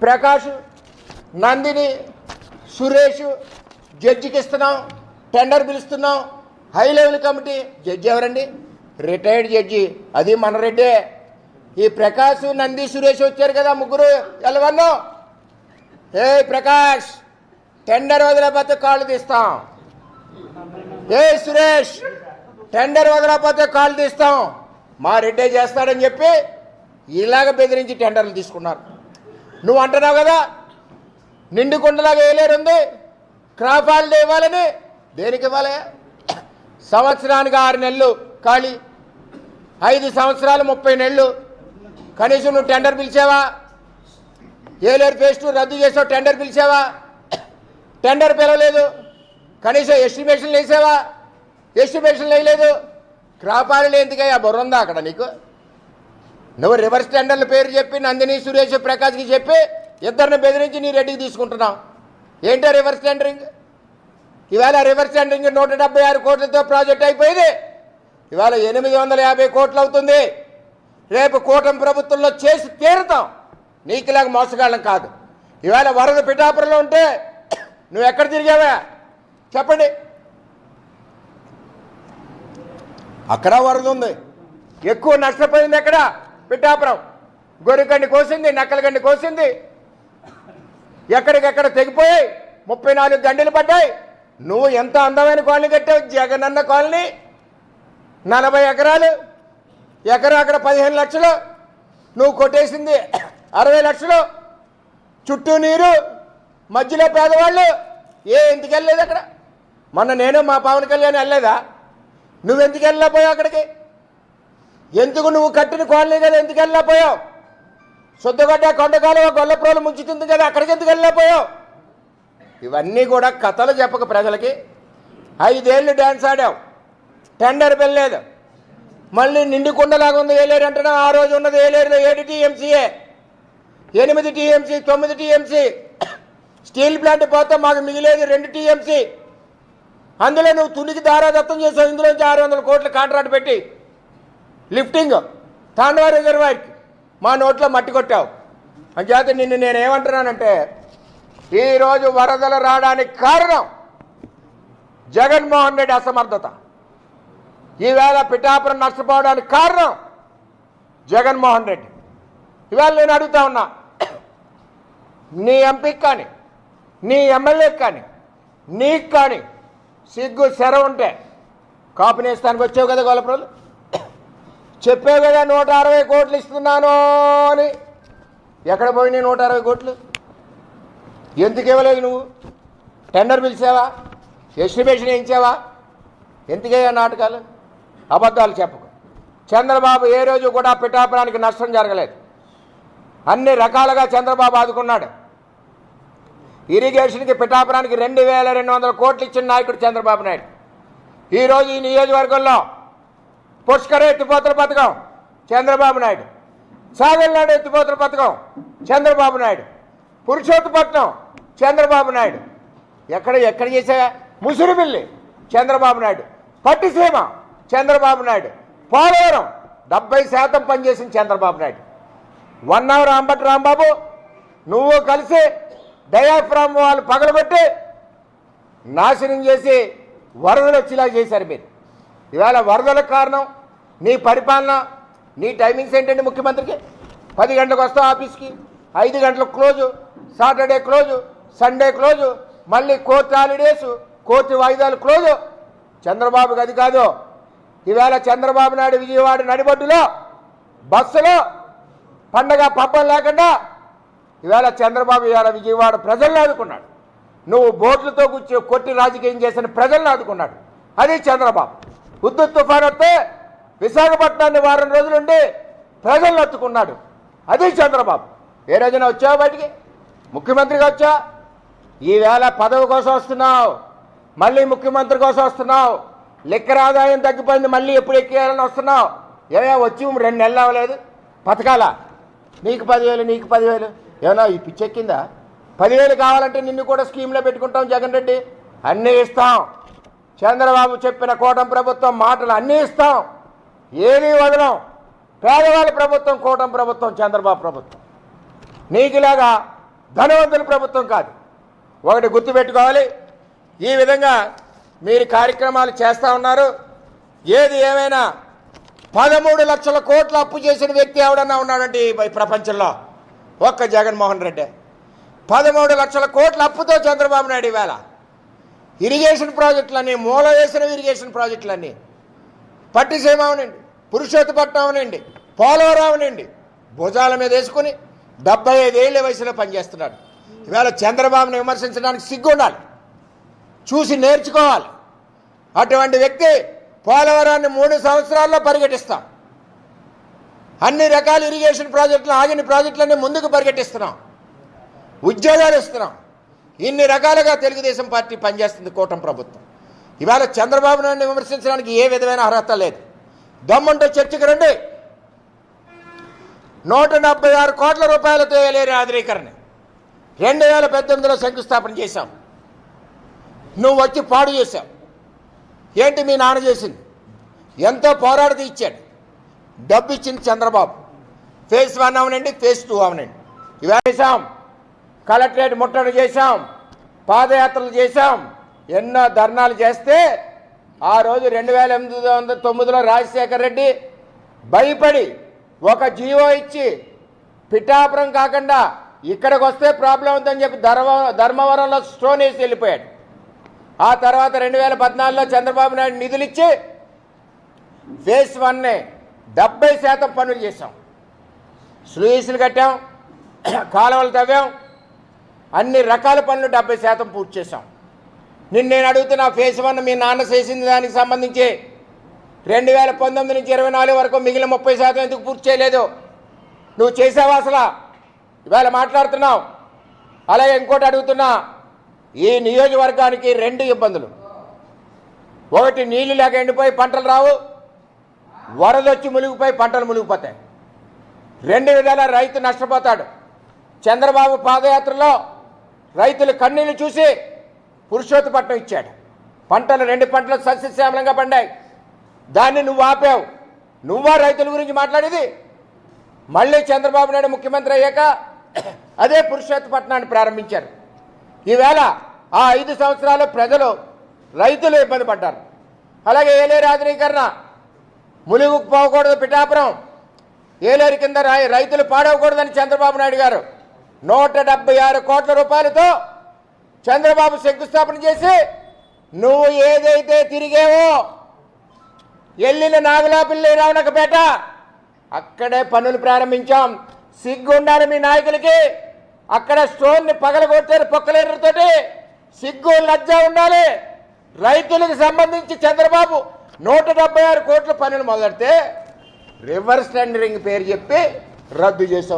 ప్రకాష్, నందిని, సురేష్ జడ్జికి ఇస్తున్నాం, టెండర్ పిలుస్తున్నాం. High level committee judge ఎవరండి? రిటైర్డ్ జడ్జి, అది మన రెడ్డే. ఈ ప్రకాష్, నంది, సురేష్ వచ్చారు కదా ముగ్గురు ఎలవన్నో. ఏ ప్రకాష్, టెండర్ వదలకపోతే కాళ్ళు తీస్తాం. ఏ సురేష్, టెండర్ వదలకపోతే కాళ్ళు తీస్తాం. మా రెడ్డే చేస్తాడని చెప్పి ఇలాగ బెదిరించి టెండర్లు తీసుకున్నారు. నువ్వు అంటున్నావు కదా నిండు కుండలాగా వేయలేరుంది, క్రాప్ హాలిడే ఇవ్వాలని. దేనికి ఇవ్వాలి? సంవత్సరానికి 6 నెలలు ఖాళీ, 5 సంవత్సరాలు 30 నెలలు. కనీసం నువ్వు టెండర్ పిలిచావా? ఏలేరు ఫేజ్ 2 రద్దు చేసావు, టెండర్ పిలిచావా? టెండర్ పిలవలేదు. కనీసం ఎస్టిమేషన్లు వేసావా? ఎస్టిమేషన్లు వేయలేదు. క్రాప్ హాలిడే ఎందుకయ్యా? బుర్ర ఉందా అక్కడ నీకు? నువ్వు రివర్స్ టెండర్ల పేరు చెప్పి నందిని, సురేష్, ప్రకాష్కి చెప్పి ఇద్దరిని బెదిరించి నీ రెడ్డికి తీసుకుంటున్నావు. ఏంటో రివర్స్ టెండరింగ్? ఇవాళ రివర్స్ టెండరింగ్ 176 కోట్లతో ప్రాజెక్ట్ అయిపోయింది. ఇవాళ 850 కోట్లు అవుతుంది. రేపు కూటమి ప్రభుత్వంలో చేసి తీరుతాం. నీకులాగా మోసగాళ్ళం కాదు. ఇవాళ వరద పిఠాపురంలో ఉంటే నువ్వు ఎక్కడ తిరిగావా చెప్పండి? అక్కడ వరద ఉంది. ఎక్కువ నష్టపోయింది ఎక్కడ? పిఠాపురం. గొర్రెగండి కోసింది, నక్కలగండి కోసింది, ఎక్కడికెక్కడ తెగిపోయాయి. 34 గంటలు పడ్డాయి. నువ్వు ఎంత అందమైన కాలనీ కట్టావు, జగనన్న కాలనీ. 40 ఎకరాలు, ఎకరా అక్కడ 15 లక్షలు, నువ్వు కొట్టేసింది 60 లక్షలు. చుట్టూ నీరు, మధ్యలో పేదవాళ్ళు. ఎందుకు వెళ్ళలేదు అక్కడ? మొన్న నేను మా పవన్ కళ్యాణ్ వెళ్ళలేదా? నువ్వెందుకు వెళ్ళలేకపోయావు అక్కడికి? ఎందుకు? నువ్వు కట్టిన కాలనీ కదా, ఎందుకు వెళ్ళలేకపోయావు? శుద్ధగడ్డ, కొండకాలువ, గొల్లప్రోలు ముంచుతుంది కదా, అక్కడికి ఎందుకు వెళ్ళలేకపోయావు? ఇవన్నీ కూడా కథలు చెప్పక ప్రజలకి. 5 ఏళ్ళు డ్యాన్స్ ఆడావు, టెండర్ వెళ్ళలేదు. మళ్ళీ నిండు కుండలాగా ఉంది ఏలేరు అంటున్నావు. ఆ రోజు ఉన్నది ఏలేరులో 7 టీఎంసీఏ, 8 టీఎంసీ, 9 టీఎంసీ. స్టీల్ ప్లాంట్ పోతే మాకు మిగిలేదు 2 టీఎంసీ. అందులో నువ్వు తునికి దారాదత్తం చేసావు. ఇందులోంచి 600 కోట్ల కాంట్రాక్ట్ పెట్టి లిఫ్టింగ్ తాండవ రిజర్వాయర్కి మా నోట్లో మట్టి కొట్టావు. అంచేత నిన్ను నేనేమంటున్నానంటే, ఈరోజు వరదలు రావడానికి కారణం జగన్మోహన్ రెడ్డి అసమర్థత. ఈవేళ పిఠాపురం నష్టపోవడానికి కారణం జగన్మోహన్ రెడ్డి. ఇవాళ నేను అడుగుతా ఉన్నా, నీ ఎంపీకి కానీ, నీ ఎమ్మెల్యేకి కానీ, నీకు కానీ సిగ్గు శర ఉంటే కాపునేస్తానికి వచ్చావు కదా గొల్లప్రోలు. చెప్పావు కదా 160 కోట్లు ఇస్తున్నాను అని. ఎక్కడ పోయినాయి 160 కోట్లు? ఎందుకు ఇవ్వలేదు నువ్వు? టెండర్ పిలిచావా? ఎస్టిమేషన్ వేయించావా? ఎందుకయ్యా నాటకాలు? అబద్ధాలు చెప్పకు. చంద్రబాబు ఏ రోజు కూడా పిఠాపురానికి నష్టం జరగలేదు. అన్ని రకాలుగా చంద్రబాబు ఆదుకున్నాడు. ఇరిగేషన్కి పిఠాపురానికి 2200 కోట్లు ఇచ్చిన నాయకుడు చంద్రబాబు నాయుడు. ఈరోజు ఈ నియోజకవర్గంలో పుష్కర ఎత్తిపోతల పథకం చంద్రబాబు నాయుడు, సాగర్నాడు ఎత్తిపోతల పథకం చంద్రబాబు నాయుడు, పురుషోత్తపట్నం చంద్రబాబు నాయుడు. ఎక్కడ చేశాయా? ముసురుబిల్లి చంద్రబాబు నాయుడు, పట్టిసీమ చంద్రబాబు నాయుడు, పోలవరం 70% పనిచేసిన చంద్రబాబు నాయుడు. 1 అవర్ అంబటి రాంబాబు నువ్వు కలిసి డయాఫ్రామ్ వాళ్ళు పగలగొట్టి నాశనం చేసి వరదలు వచ్చేలా చేశారు మీరు. ఇవాళ వరదలకు కారణం నీ పరిపాలన, నీ టైమింగ్స్ ఏంటండి? ముఖ్యమంత్రికి 10 గంటలకు వస్తావు ఆఫీస్కి, 5 గంటలకు close, Saturday close, Sunday close, మళ్ళీ కోర్టు హాలిడేసు, కోర్టు వాయిదాలు క్లోజు. చంద్రబాబుకి అది కాదు. ఇవాళ చంద్రబాబు నాయుడు విజయవాడ నడిబొడ్డులో బస్సులో పండగ పబ్బం లేకుండా ఇవాళ చంద్రబాబు ఇవాళ విజయవాడ ప్రజలను ఆదుకున్నాడు. నువ్వు బోట్లతో కొట్టి రాజకీయం చేసిన ప్రజలను ఆదుకున్నాడు. అది చంద్రబాబు. హుద్హుద్ తుఫాన్ వస్తే విశాఖపట్నాన్ని వారం రోజులుండి ప్రజలను అత్తుకున్నాడు. అది చంద్రబాబు. ఏ రోజున వచ్చావు బయటికి? ముఖ్యమంత్రిగా వచ్చా. ఈవేళ పదవి కోసం వస్తున్నావు, మళ్ళీ ముఖ్యమంత్రి కోసం వస్తున్నావు. లిక్కర్ ఆదాయం తగ్గిపోయింది, మళ్ళీ ఎప్పుడు ఎక్కేయాలని వస్తున్నావు. వచ్చి 2 నెలలు అవ్వలేదు. పథకాల నీకు 10,000, నీకు 10,000. ఏమన్నా ఈ పిచ్చెక్కిందా? 10,000 కావాలంటే నిన్ను కూడా స్కీమ్లో పెట్టుకుంటాం. జగన్ రెడ్డి అన్నీ ఇస్తాం. చంద్రబాబు చెప్పిన కూటమి ప్రభుత్వం మాటలు అన్నీ ఇస్తాం, ఏమీ వదలం. పేదవాళ్ళ ప్రభుత్వం కూటమి ప్రభుత్వం, చంద్రబాబు ప్రభుత్వం. నీకులాగా ధనవంతుల ప్రభుత్వం కాదు. ఒకటి గుర్తుపెట్టుకోవాలి. ఈ విధంగా మీరు కార్యక్రమాలు చేస్తూ ఉన్నారు. ఏది ఏమైనా 13 లక్షల కోట్ల అప్పు చేసిన వ్యక్తి ఎవడన్నా ఉన్నాడంటే ఈ ప్రపంచంలో ఒక్క జగన్మోహన్ రెడ్డి. 13 లక్షల కోట్ల అప్పుతో చంద్రబాబు నాయుడు ఇవాళ ఇరిగేషన్ ప్రాజెక్టులన్నీ, మూల వేసిన ఇరిగేషన్ ప్రాజెక్టులన్నీ, పట్టిసీమ అవనండి, పురుషోత్తపట్నం అవనండి, పోలవరం అవనండి, భుజాల మీద వేసుకుని 75 ఏళ్ల వయసులో పనిచేస్తున్నాడు. ఇవాళ చంద్రబాబును విమర్శించడానికి సిగ్గు ఉండాలి, చూసి నేర్చుకోవాలి. అటువంటి వ్యక్తి పోలవరాన్ని 3 సంవత్సరాల్లో పరిగెట్టిస్తాం. అన్ని రకాల ఇరిగేషన్ ప్రాజెక్టులు, ఆగిన ప్రాజెక్టులన్నీ ముందుకు పరిగెట్టిస్తున్నాం, ఉద్యోగాలు ఇస్తున్నాం. ఇన్ని రకాలుగా తెలుగుదేశం పార్టీ పనిచేస్తుంది కూటమి ప్రభుత్వం. ఇవాళ చంద్రబాబు నాయుడిని విమర్శించడానికి ఏ విధమైన అర్హత లేదు. దమ్ముంటే చర్చకు రండి. 176 కోట్ల రూపాయలతో ఏలేరు ఆధునీకరణ 2018లో శంకుస్థాపన చేశాం. నువ్వు వచ్చి పాడు చేశావు. ఏంటి మీ నాన్న చేసింది? ఎంతో పోరాడితే ఇచ్చాడు. డబ్బు ఇచ్చింది చంద్రబాబు. ఫేజ్ 1 అవనండి, ఫేజ్ 2 అవనండి. ఇవాళ చేశాం, కలెక్టరేట్ ముట్టడి చేశాం, పాదయాత్రలు చేశాం, ఎన్నో ధర్నాలు చేస్తే ఆ రోజు 2009లో రాజశేఖర్ రెడ్డి భయపడి ఒక జీవో ఇచ్చి పిఠాపురం కాకుండా ఇక్కడికి వస్తే ప్రాబ్లం ఉందని చెప్పి ధర్మవరంలో స్టోన్ వేసి వెళ్ళిపోయాడు. ఆ తర్వాత 2014లో చంద్రబాబు నాయుడు నిధులు ఇచ్చి ఫేజ్ 1ని 70% పనులు చేశాం. స్లూయిస్లు కట్టాం, కాలువలు తవ్వాం, అన్ని రకాల పనులు 70% పూర్తి చేశాం. నేను అడుగుతున్నా, ఫేజ్ 1 మీ నాన్న చేసింది దానికి సంబంధించి 2019 నుంచి 24 వరకు మిగిలిన 30% ఎందుకు పూర్తి చేయలేదు? నువ్వు చేసావా అసలు? ఇవాళ మాట్లాడుతున్నావు. అలాగే ఇంకోటి అడుగుతున్నా, ఈ నియోజకవర్గానికి 2 ఇబ్బందులు. ఒకటి, నీళ్లు లేక ఎండిపోయి పంటలు రావు, వరదొచ్చి మునిగిపోయి పంటలు మునిగిపోతాయి. 2 విధాల రైతు నష్టపోతాడు. చంద్రబాబు పాదయాత్రలో రైతులు కన్నీళ్లు చూసి పురుషోత్తపట్నం ఇచ్చాడు. పంటలు 2 పంటలు సస్యశ్యామలంగా పండాయి. దాన్ని నువ్వు ఆపావు. నువ్వా రైతుల గురించి మాట్లాడేది? మళ్ళీ చంద్రబాబు నాయుడు ముఖ్యమంత్రి అయ్యాక అదే పురుషోత్తపట్నాన్ని ప్రారంభించారు. ఈవేళ ఆ 5 సంవత్సరాలు ప్రజలు, రైతులు ఇబ్బంది పడ్డారు. అలాగే ఏలేరు ఆధునీకరణ, ములుగుకు పోకూడదు పిఠాపురం, ఏలేరు కింద రైతులు పాడవకూడదని చంద్రబాబు నాయుడు గారు 176 కోట్ల రూపాయలతో చంద్రబాబు శంకుస్థాపన చేసి, నువ్వు ఏదైతే తిరిగేవో ఎల్లిన నాగులాపిల్లి రావణకపేట అక్కడే పనులు ప్రారంభించాం. సిగ్గు ఉండాలి మీ నాయకులకి. అక్కడ స్టోన్ని పగలగొట్టారు పొక్కలేరుతోటి. సిగ్గు లజ్జ ఉండాలి. రైతులకు సంబంధించి చంద్రబాబు 176 కోట్ల పనులు మొదలెడితే రివర్స్ టెండరింగ్ పేరు చెప్పి రద్దు చేశావు.